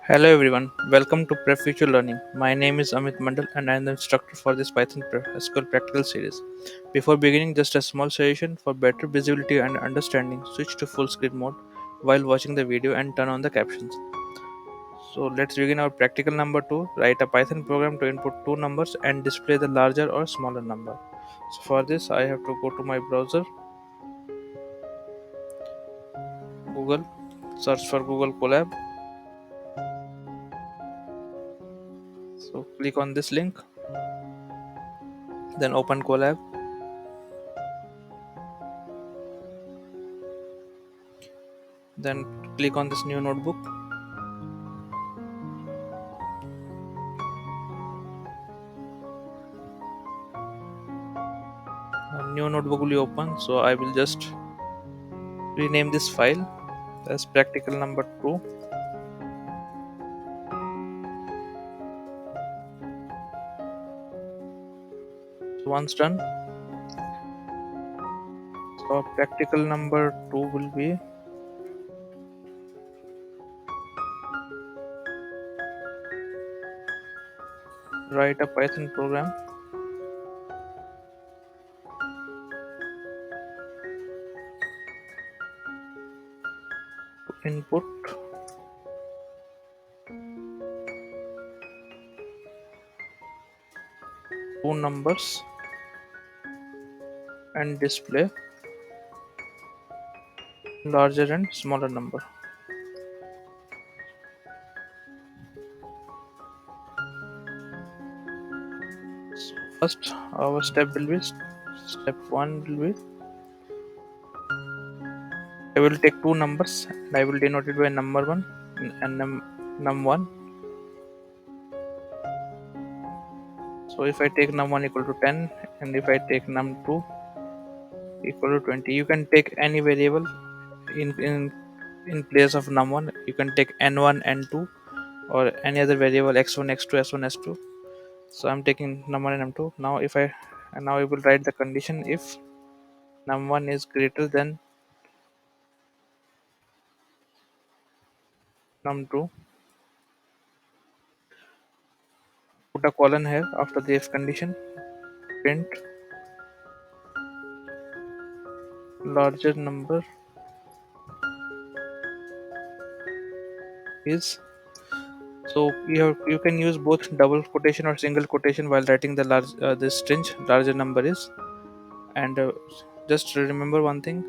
Hello everyone, welcome to PrepFuture Learning. My name is Amit Mandal and I am the instructor for this Python SQL practical series. Before beginning, just a small suggestion for better visibility and understanding, switch to full screen mode while watching the video and turn on the captions. So let's begin our practical number 2. Write a Python program to input two numbers and display the larger or smaller number. So for this I have to go to my browser, Google, search for Google Colab. So click on this link, then open Colab. Then click on this new notebook. A new notebook will be open, so I will just rename this file as practical number 2. So once done, so practical number 2 will be write a Python program to input two numbers and display larger and smaller number. So first our step will be step 1 will be I will take two numbers and I will denote it by number 1 and num1. So if I take num1 equal to 10 and if I take num2 equal to 20, you can take any variable in place of num1. You can take n1 n2 or any other variable x1 x2 s1 s2. So I'm taking num1 and num2. Now I will write the condition if num1 is greater than num2. Put a colon here after the if condition. Print larger number is. So you can use both double quotation or single quotation while writing the this string larger number is. And just remember one thing,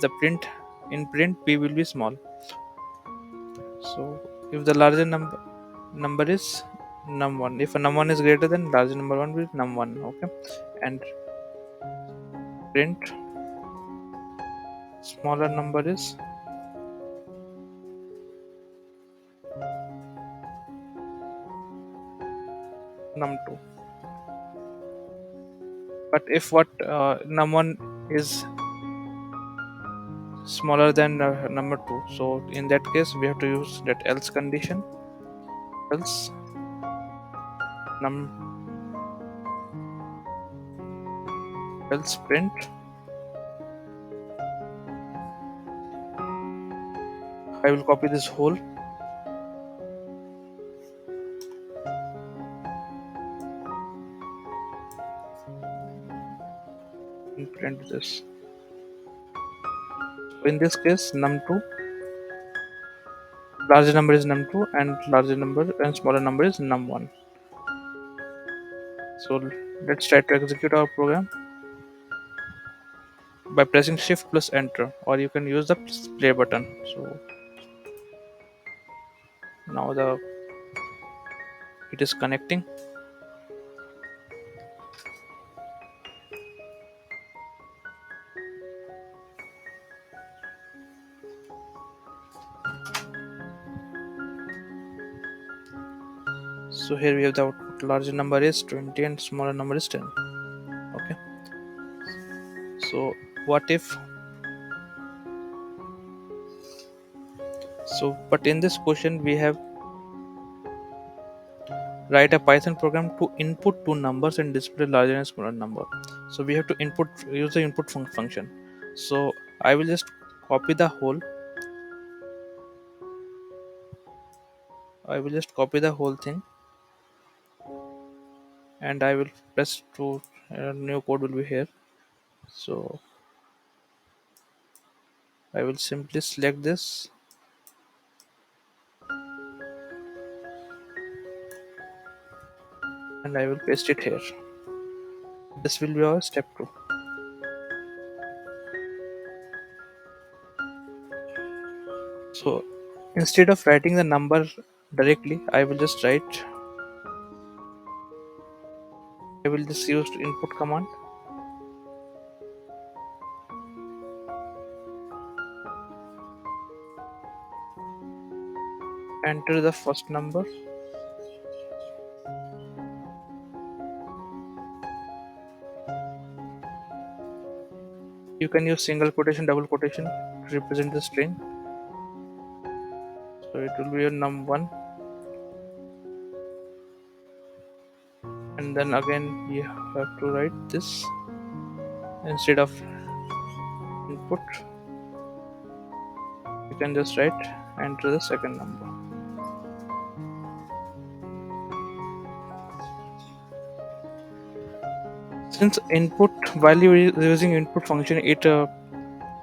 the print p will be small. So if the larger number is num1, if a num1 is greater than larger number 1 will be num1. Okay, and print smaller number is num2. But if what num1 is smaller than number 2, so in that case we have to use that else condition. Else num else print I will copy this whole and print this. So in this case num2 larger number is num2 and larger number and smaller number is num1. So let's try to execute our program by pressing shift plus enter, or you can use the play button. So now the it is connecting. So here we have the output, larger number is 20 and smaller number is 10. Okay, so what if, so but in this question we have write a Python program to input two numbers and display larger and smaller number. So we have to use the input function. So I will just copy the whole I will just copy the whole thing and I will press to new code will be here. So I will simply select this and I will paste it here. This will be our step 2. So instead of writing the number directly, I will just use input command, enter the first number. You can use single quotation, double quotation to represent the string. So it will be your num1, and then again you have to write this instead of input. You can just write enter the second number. Since input while you are using input function, it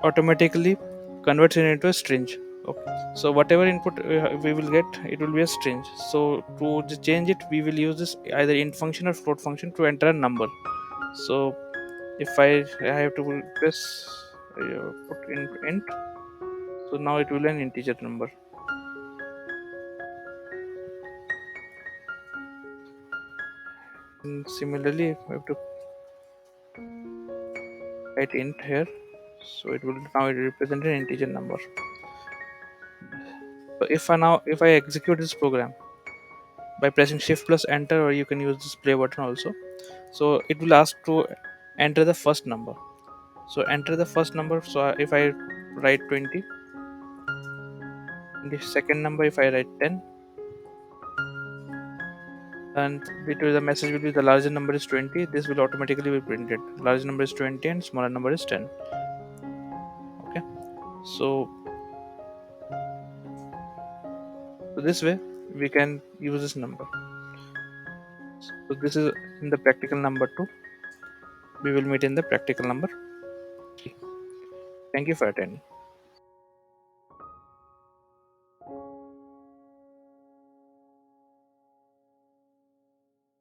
automatically converts it into a string. Okay. So whatever input we will get, it will be a string. So to change it, we will use this either int function or float function to enter a number. So if I have to press put in int, so now it will be an integer number. And similarly, I have to write int here, so it will now it represent an integer number. So if I execute this program by pressing shift plus enter, or you can use this play button also, so it will ask to enter the first number. So enter the first number. So if I write 20, and the second number if I write 10, and the message will be the larger number is 20, this will automatically be printed. Larger number is 20 and smaller number is 10. Okay. So this way we can use this number. So this is in the practical number 2. We will meet in the practical number 3. Thank you for attending.